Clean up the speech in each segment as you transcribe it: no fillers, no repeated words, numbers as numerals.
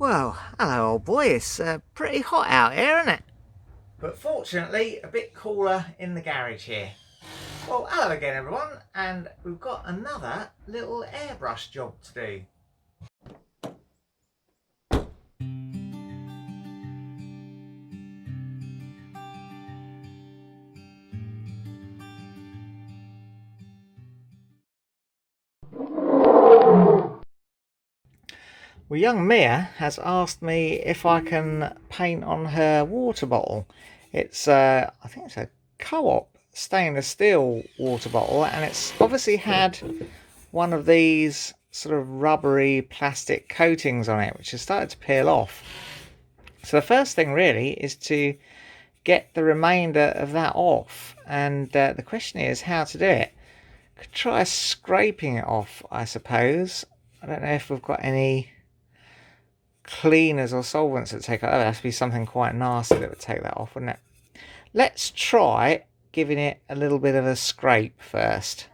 Well, hello old boy, it's pretty hot out here, isn't it? But fortunately, a bit cooler in the garage here. Well, hello again everyone, and we've got another little airbrush job to do. Well, young Mia has asked me if I can paint on her water bottle. It's, I think it's a Co-op stainless steel water bottle, and it's obviously had one of these sort of rubbery plastic coatings on it, which has started to peel off. So the first thing really is to get the remainder of that off, and the question is how to do it. Could try scraping it off, I suppose. I don't know if we've got any cleaners or solvents that take it. Oh, it has to be something quite nasty that would take that off, wouldn't it? Let's try giving it a little bit of a scrape first.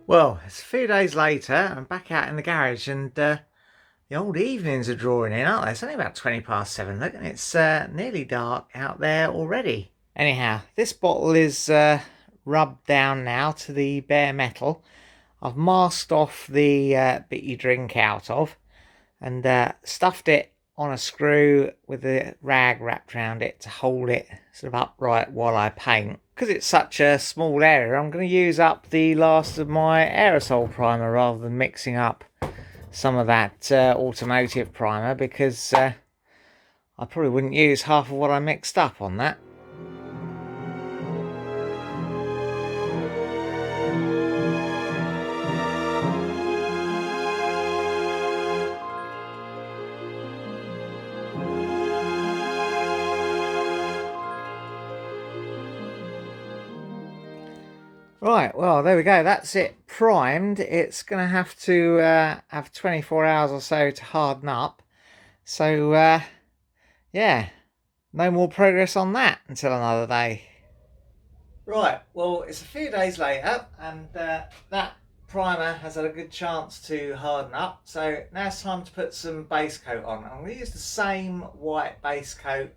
Well, it's a few days later, I'm back out in the garage, and the old evenings are drawing in, aren't they? It's only about 7:20, look, and it's nearly dark out there already. Anyhow, this bottle is rubbed down now to the bare metal. I've masked off the bit you drink out of, and stuffed it on a screw with a rag wrapped around it to hold it sort of upright while I paint. Because it's such a small area, I'm going to use up the last of my aerosol primer rather than mixing up some of that automotive primer, because I probably wouldn't use half of what I mixed up on that. Right, well, there we go. That's it primed. It's going to have to have 24 hours or so to harden up. So, yeah, no more progress on that until another day. Right, well, it's a few days later, and that primer has had a good chance to harden up. So now it's time to put some base coat on. I'm going to use the same white base coat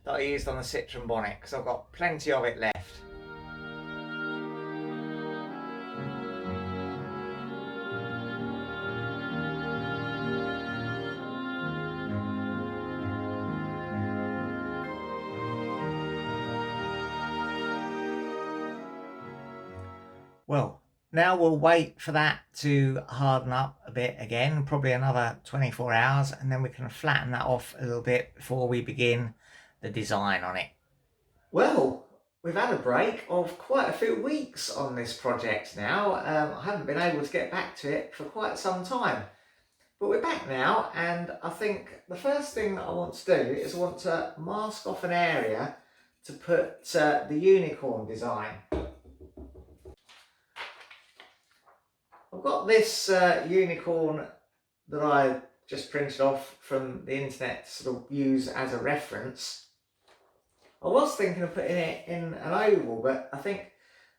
that I used on the Citroen bonnet, because I've got plenty of it left. Well, now we'll wait for that to harden up a bit again, probably another 24 hours, and then we can flatten that off a little bit before we begin the design on it. Well, we've had a break of quite a few weeks on this project now. I haven't been able to get back to it for quite some time. But we're back now, and I think the first thing that I want to do is I want to mask off an area to put the unicorn design. I've got this unicorn that I just printed off from the internet to sort of use as a reference. I was thinking of putting it in an oval, but I think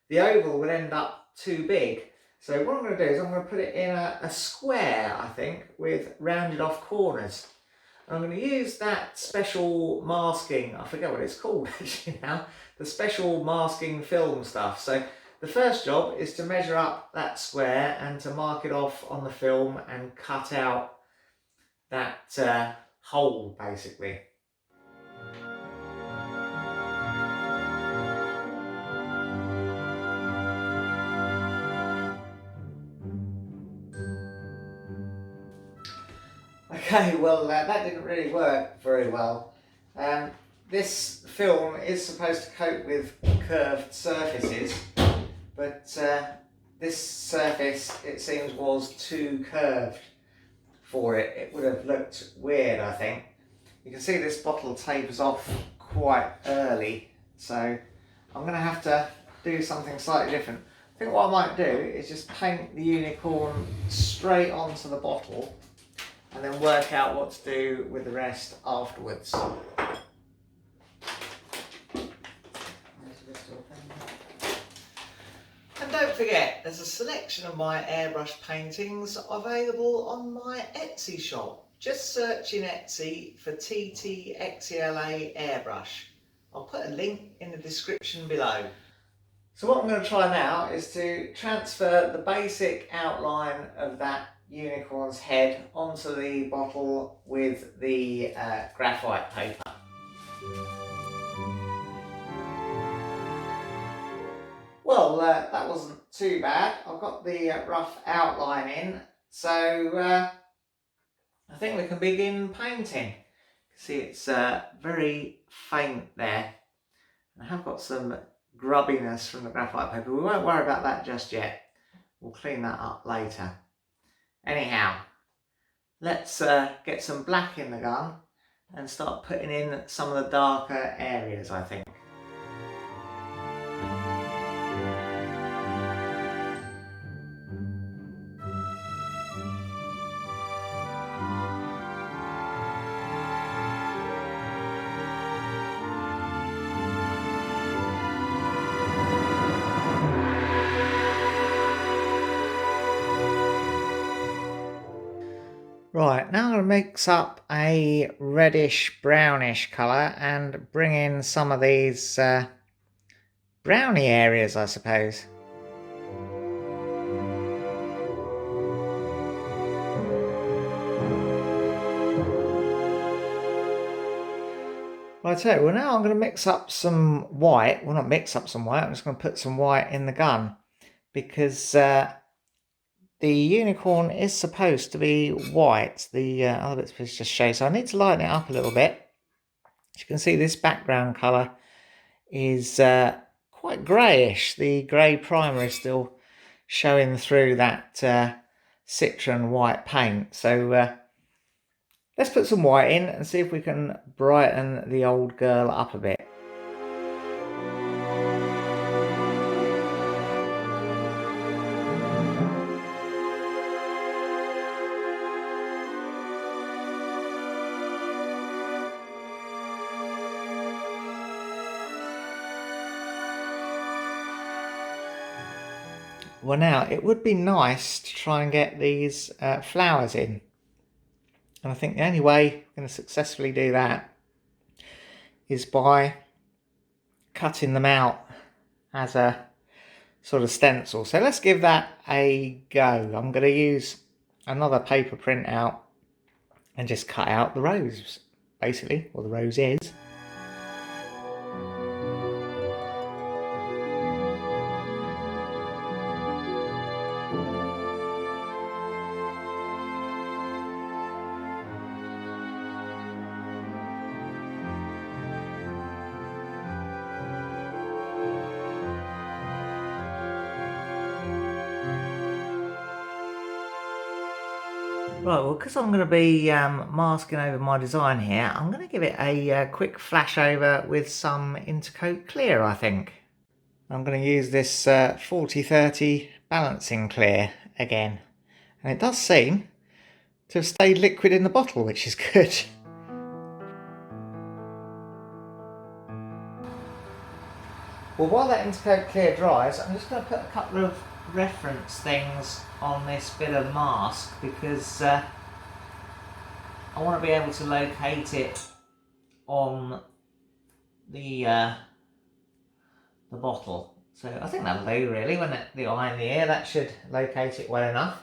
the oval would end up too big. So what I'm going to do is I'm going to put it in a square, I think, with rounded off corners. And I'm going to use that special masking, I forget what it's called actually now, the special masking film stuff. So the first job is to measure up that square and to mark it off on the film and cut out that hole, basically. Okay, well that didn't really work very well. This film is supposed to coat with curved surfaces, but this surface, it seems, was too curved for it. It would have looked weird, I think. You can see this bottle tapers off quite early, so I'm going to have to do something slightly different. I think what I might do is just paint the unicorn straight onto the bottle and then work out what to do with the rest afterwards. And don't forget, there's a selection of my airbrush paintings available on my Etsy shop. Just search in Etsy for Ttxela Airbrush. I'll put a link in the description below. So what I'm going to try now is to transfer the basic outline of that unicorn's head onto the bottle with the graphite paper. Well, that wasn't too bad. I've got the rough outline in, so I think we can begin painting. You can see it's very faint there. I have got some grubbiness from the graphite paper. We won't worry about that just yet. We'll clean that up later. Anyhow, let's get some black in the gun and start putting in some of the darker areas, I think. Right, now I'm going to mix up a reddish brownish colour and bring in some of these browny areas, I suppose. Right, so well, now I'm going to mix up some white. Well, not mix up some white, I'm just going to put some white in the gun because the unicorn is supposed to be white. The other bit's supposed to just show. So I need to lighten it up a little bit. As you can see, this background colour is quite greyish. The grey primer is still showing through that citron white paint. So let's put some white in and see if we can brighten the old girl up a bit. Well, now it would be nice to try and get these flowers in, and I think the only way we're going to successfully do that is by cutting them out as a sort of stencil. So let's give that a go. I'm going to use another paper printout and just cut out the rose, basically, or the roses. Right, well, because I'm going to be masking over my design here, I'm going to give it a quick flash over with some Intercoat Clear, I think. I'm going to use this 40-30 balancing clear again. And it does seem to have stayed liquid in the bottle, which is good. Well, while that Intercoat Clear dries, I'm just going to put a couple of reference things on this bit of mask because I want to be able to locate it on the bottle. So I think that'll do really. When the eye in the ear, that should locate it well enough.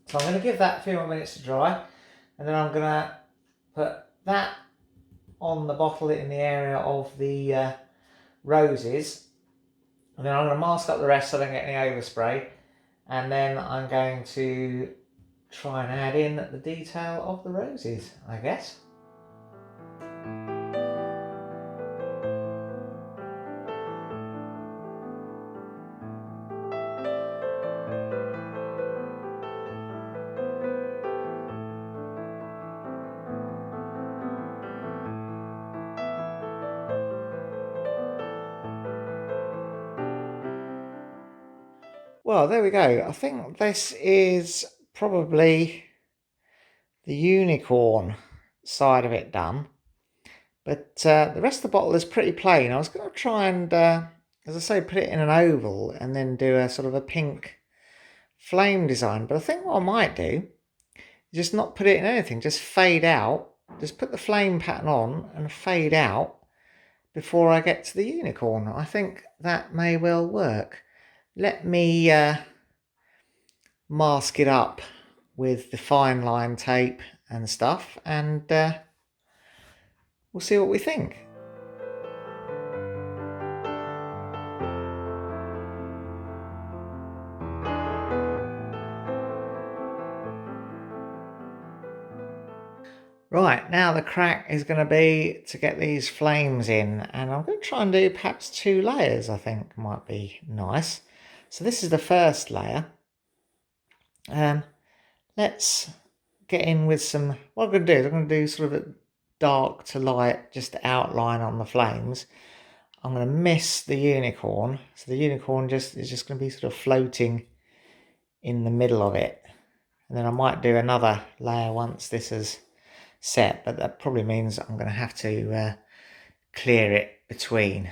So I'm going to give that a few more minutes to dry, and then I'm going to put that on the bottle in the area of the roses, and then I'm going to mask up the rest so I don't get any overspray, and then I'm going to try and add in the detail of the roses, I guess. Well, there we go. I think this is probably the unicorn side of it done. But the rest of the bottle is pretty plain. I was going to try and, as I say, put it in an oval and then do a sort of a pink flame design. But I think what I might do is just not put it in anything, just fade out. Just put the flame pattern on and fade out before I get to the unicorn. I think that may well work. Let me mask it up with the fine line tape and stuff, and we'll see what we think. Right, now the crack is going to be to get these flames in, and I'm going to try and do perhaps 2 layers. I think might be nice. So this is the first layer. Let's get in with some, what I'm going to do is I'm going to do sort of a dark to light, just outline on the flames. I'm going to miss the unicorn, so the unicorn is just going to be sort of floating in the middle of it, and then I might do another layer once this is set, but that probably means I'm going to have to clear it between.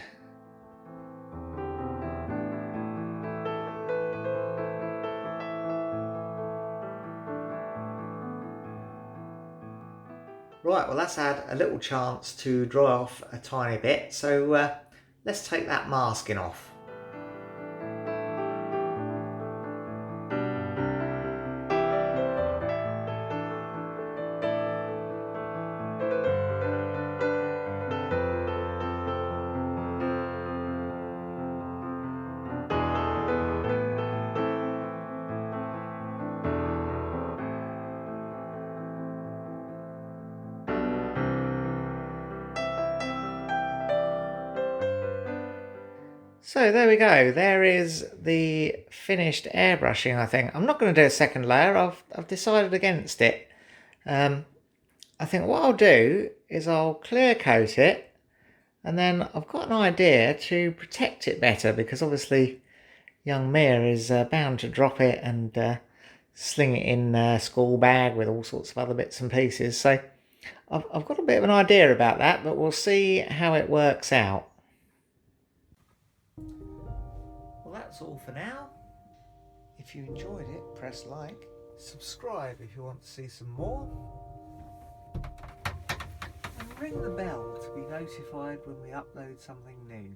Right, well that's had a little chance to dry off a tiny bit, so let's take that masking off. So there we go, there is the finished airbrushing. I think I'm not going to do a second layer. I've decided against it. I think what I'll do is I'll clear coat it, and then I've got an idea to protect it better, because obviously young Mia is bound to drop it and sling it in a school bag with all sorts of other bits and pieces. So I've got a bit of an idea about that, but we'll see how it works out. Well, that's all for now. If you enjoyed it, press like. Subscribe if you want to see some more. And ring the bell to be notified when we upload something new.